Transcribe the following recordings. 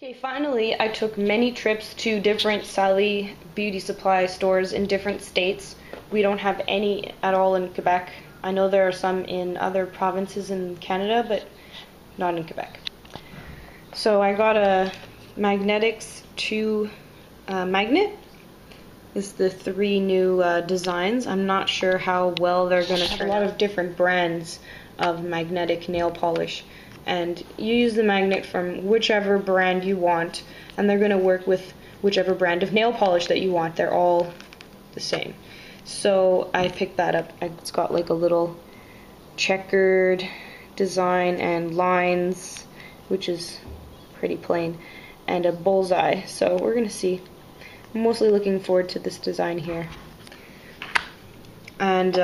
Okay, finally, I took many trips to different Sally beauty supply stores in different states. We don't have any at all in Quebec. I know there are some in other provinces in Canada, but not in Quebec. So I got a Magnetics 2 magnet. This is the 3 new designs. I'm not sure how well they're going to turn out. A lot of different brands of magnetic nail polish. And you use the magnet from whichever brand you want, and they're going to work with whichever brand of nail polish that you want. They're all the same. So I picked that up. It's got like a little checkered design and lines, which is pretty plain, and a bullseye. So we're going to see. I'm mostly looking forward to this design here. And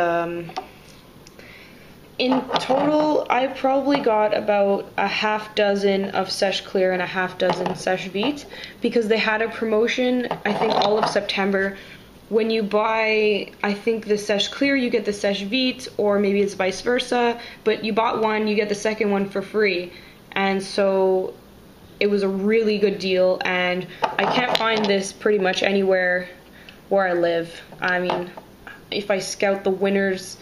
in total, I probably got about a half dozen of Sèche Clear and a half dozen Sèche Vite, because they had a promotion, I think all of September. When you buy, I think the Sèche Clear, you get the Sèche Vite, or maybe it's vice versa, but you bought one, you get the second one for free. And so it was a really good deal, and I can't find this pretty much anywhere where I live. I mean, if I scout the winners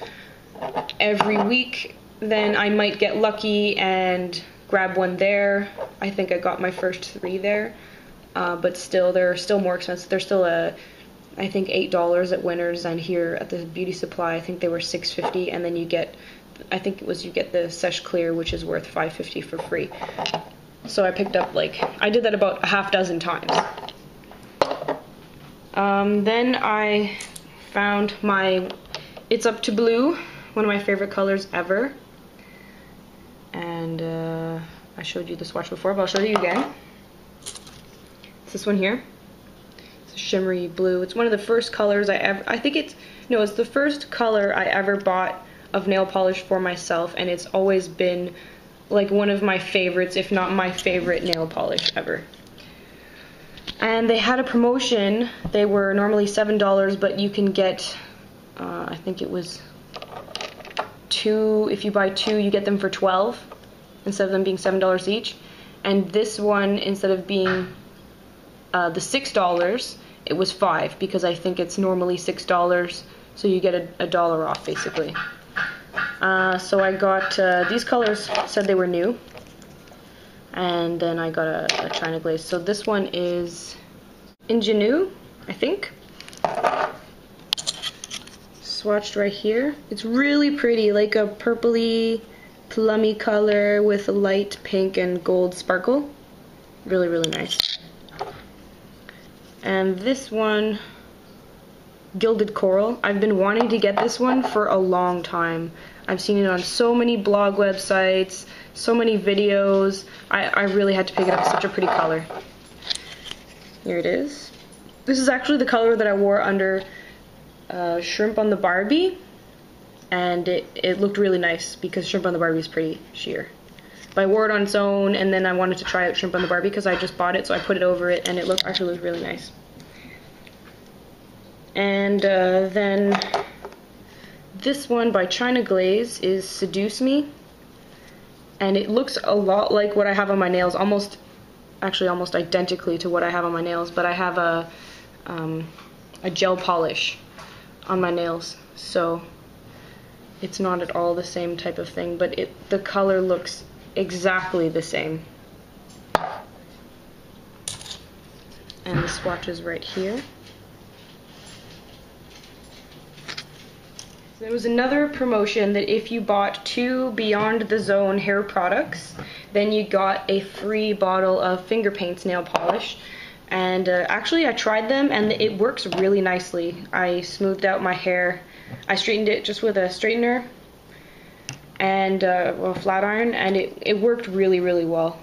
every week, then I might get lucky and grab one there. I think I got my first 3 there, but still, they're still more expensive. They're still I think $8 at Winners, and here at the beauty supply, I think they were $6.50, and then you get, I think it was, you get the Sèche Clear, which is worth $5.50 for free. So I picked up, like, I did that about a half dozen times. Then I found my It's Up to Blue, one of my favorite colors ever. And I showed you the swatch before, but I'll show you again. It's this one here. It's a shimmery blue. It's one of the first colors it's the first color I ever bought of nail polish for myself, and it's always been like one of my favorites, if not my favorite nail polish ever. And they had a promotion. They were normally $7, but you can get, I think it was 2, if you buy 2, you get them for $12 instead of them being $7 each. And this one, instead of being the $6, it was $5, because I think it's normally $6, so you get a dollar off basically. So I got, these colors said they were new, and then I got a China Glaze. So this one is Ingenue, I think. Swatched right here. It's really pretty, like a purpley, plummy color with a light pink and gold sparkle. Really, really nice. And this one, Gilded Coral. I've been wanting to get this one for a long time. I've seen it on so many blog websites, so many videos. I really had to pick it up. It's such a pretty color. Here it is. This is actually the color that I wore under Shrimp on the Barbie, and it looked really nice because Shrimp on the Barbie is pretty sheer. But I wore it on its own, and then I wanted to try out Shrimp on the Barbie because I just bought it, so I put it over it, and it actually looked really nice. And then this one by China Glaze is Seduce Me, and it looks a lot like what I have on my nails, almost identically to what I have on my nails, but I have a gel polish on my nails, so it's not at all the same type of thing, but the color looks exactly the same. And the swatch is right here. There was another promotion that if you bought 2 Beyond the Zone hair products, then you got a free bottle of Finger Paints nail polish. And actually I tried them, and it works really nicely. I smoothed out my hair. I straightened it just with a straightener and a flat iron, and it worked really, really well.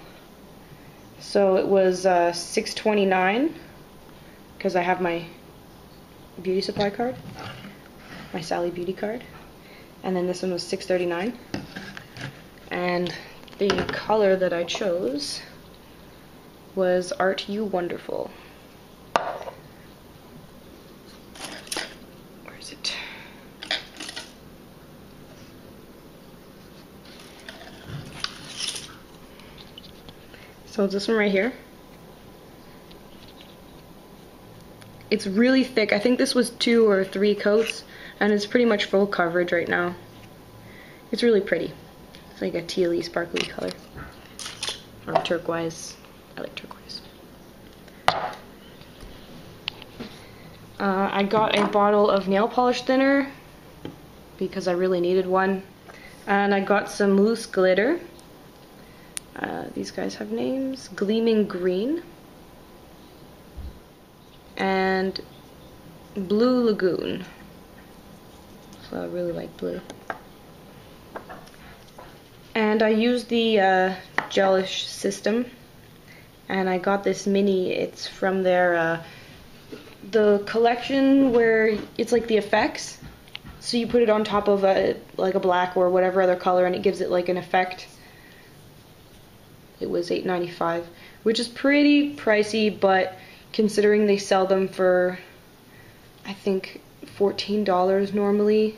So it was $6.29 because I have my beauty supply card. My Sally Beauty card, and then this one was $6.39, and the color that I chose was Art You Wonderful. Where is it? So it's this one right here. It's really thick. I think this was 2 or 3 coats, and it's pretty much full coverage right now. It's really pretty. It's like a tealy, sparkly color. Or turquoise. I like turquoise. I got a bottle of nail polish thinner because I really needed one. And I got some loose glitter. These guys have names. Gleaming Green. And Blue Lagoon. So I really like blue. And I used the gelish system. And I got this mini. It's from their the collection where it's like the effects. So you put it on top of like a black or whatever other color, and it gives it like an effect. It was $8.95, which is pretty pricey, but considering they sell them for, I think, $14 normally,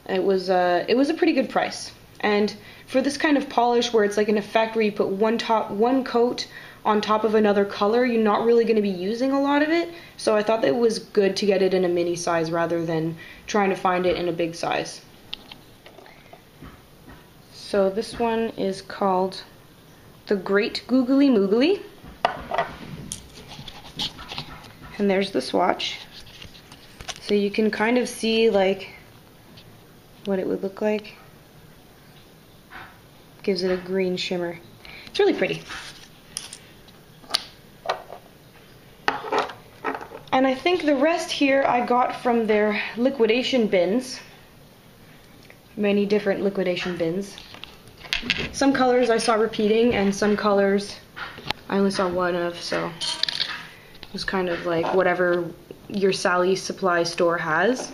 it was a pretty good price. And for this kind of polish where it's like an effect where you put one coat on top of another color, you're not really going to be using a lot of it. So I thought that it was good to get it in a mini size rather than trying to find it in a big size. So this one is called the Great Googly Moogly. And there's the swatch. So you can kind of see like what it would look like. Gives it a green shimmer. It's really pretty. And I think the rest here I got from their liquidation bins. Many different liquidation bins. Some colors I saw repeating, and some colors I only saw one of, so it was kind of like whatever your Sally's supply store has.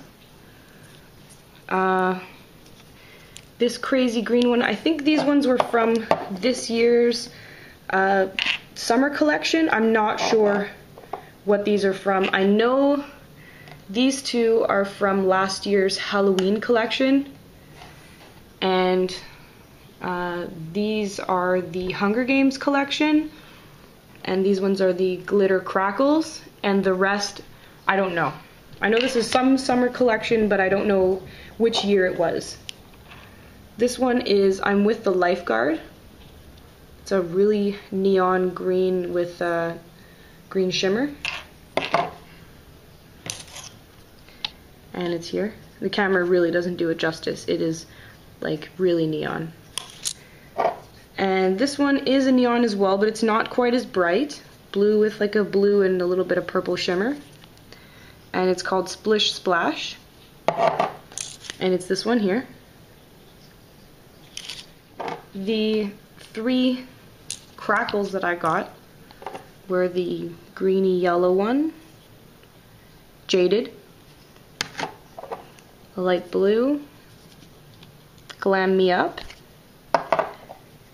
This crazy green one, I think these ones were from this year's summer collection. I'm not sure what these are from. I know these two are from last year's Halloween collection, and these are the Hunger Games collection, and these ones are the Glitter Crackles, and the rest I don't know. I know this is some summer collection, but I don't know which year it was. This one is I'm With the Lifeguard. It's a really neon green with green shimmer. And it's here. The camera really doesn't do it justice. It is like really neon. And this one is a neon as well, but it's not quite as bright. Blue with like a blue and a little bit of purple shimmer. And it's called Splish Splash. And it's this one here. The 3 crackles that I got were the greeny yellow one, Jaded, light blue, Glam Me Up,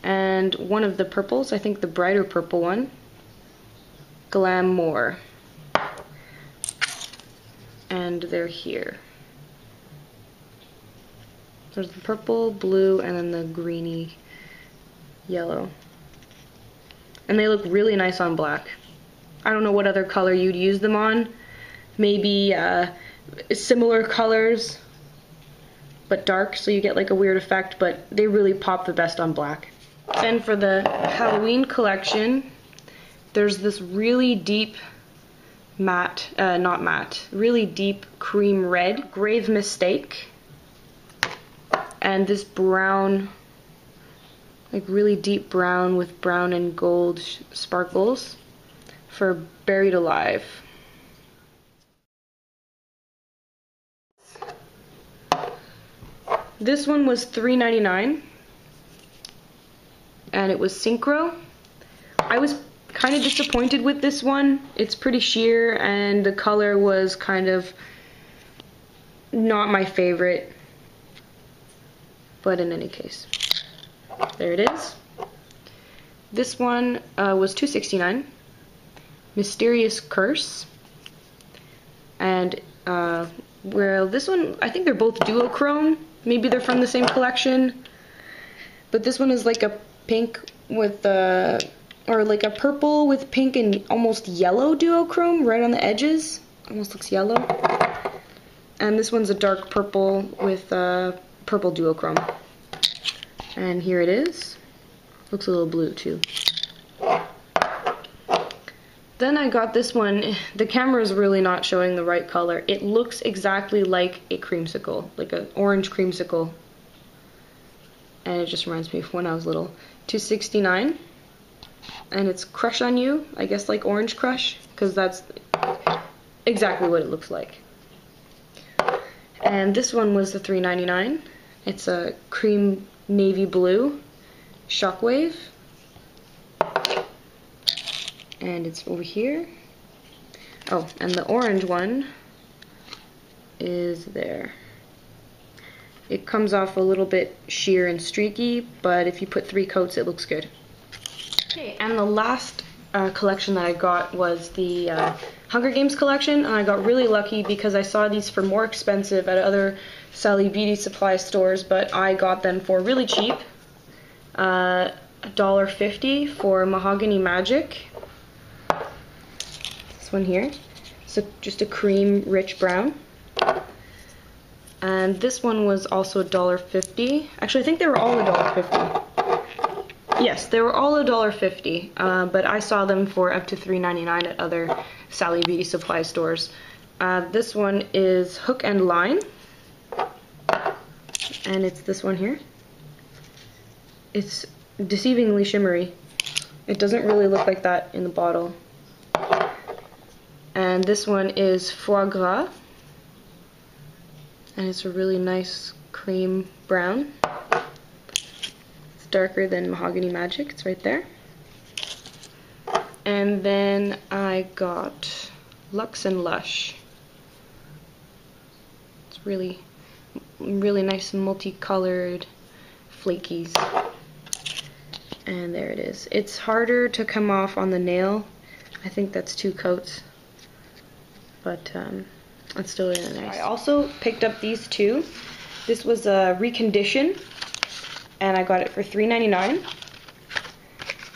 and one of the purples, I think the brighter purple one, Glam More. And they're here. There's the purple, blue, and then the greeny yellow. And they look really nice on black. I don't know what other color you'd use them on. Maybe similar colors, but dark, so you get like a weird effect, but they really pop the best on black. Then for the Halloween collection, there's this really deep matte, not matte, really deep cream red, Grave Mistake, and this brown, like really deep brown with brown and gold sparkles for Buried Alive. This one was $3.99 and it was Synchro. I was kind of disappointed with this one. It's pretty sheer and the color was kind of not my favorite, but in any case, there it is. This one was $2.69, Mysterious Curse, and well, this one, I think they're both duochrome. Maybe they're from the same collection, but this one is like a pink with or like a purple with pink and almost yellow duochrome right on the edges. Almost looks yellow. And this one's a dark purple with purple duochrome. And here it is. Looks a little blue too. Then I got this one. The camera is really not showing the right color. It looks exactly like a creamsicle, like an orange creamsicle. And it just reminds me of when I was little. $2.69. And it's Crush on You, I guess like Orange Crush, because that's exactly what it looks like. And this one was the $3.99. It's a cream navy blue Shockwave. And it's over here. Oh, and the orange one is there. It comes off a little bit sheer and streaky, but if you put 3 coats, it looks good. Okay, and the last collection that I got was the Hunger Games collection, and I got really lucky because I saw these for more expensive at other Sally Beauty Supply stores, but I got them for really cheap. $1.50 for Mahogany Magic. This one here. So just a cream rich brown. And this one was also $1.50. Actually, I think they were all $1.50. Yes, they were all $1.50, but I saw them for up to $3.99 at other Sally Beauty Supply stores. This one is Hook and Line, and it's this one here. It's deceivingly shimmery. It doesn't really look like that in the bottle. And this one is Foie Gras, and it's a really nice cream brown. It's darker than Mahogany Magic, it's right there. And then I got Luxe and Lush. It's really nice multicolored flakies. And there it is. It's harder to come off on the nail. I think that's 2 coats. But it's still really nice. I also picked up these two. This was a Recondition, and I got it for $3.99.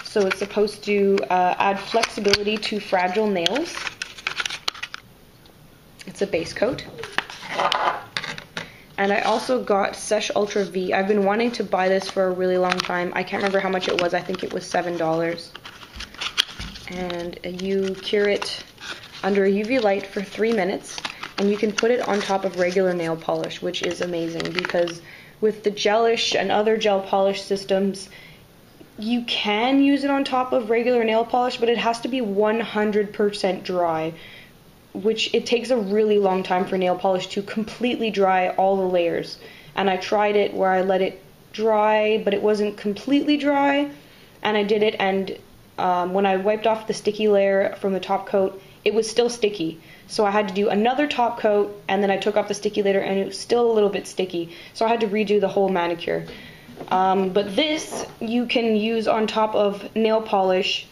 So it's supposed to add flexibility to fragile nails. It's a base coat. And I also got Seche Ultra V. I've been wanting to buy this for a really long time. I can't remember how much it was. I think it was $7. And you cure it under a UV light for 3 minutes, and you can put it on top of regular nail polish, which is amazing because with the gelish and other gel polish systems, you can use it on top of regular nail polish, but it has to be 100% dry, which it takes a really long time for nail polish to completely dry all the layers. And I tried it where I let it dry, but it wasn't completely dry, and I did it, and when I wiped off the sticky layer from the top coat, it was still sticky. So I had to do another top coat, and then I took off the sticky layer, and it was still a little bit sticky. So I had to redo the whole manicure. But this you can use on top of nail polish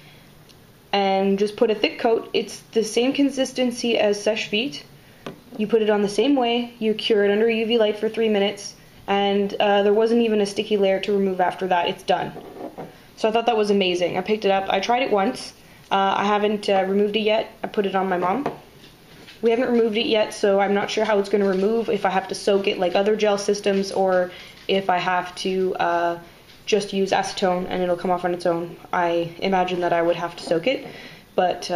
and just put a thick coat. It's the same consistency as Seche Vite. You put it on the same way, you cure it under UV light for 3 minutes, and there wasn't even a sticky layer to remove after that. It's done. So I thought that was amazing. I picked it up. I tried it once. I haven't removed it yet. I put it on my mom. We haven't removed it yet, so I'm not sure how it's going to remove, if I have to soak it like other gel systems, or if I have to just use acetone and it'll come off on its own. I imagine that I would have to soak it, but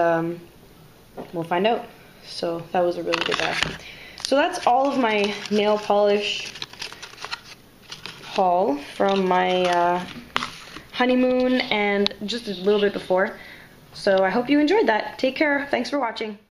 we'll find out. So that was a really good buy. So that's all of my nail polish haul from my honeymoon and just a little bit before. So I hope you enjoyed that. Take care. Thanks for watching.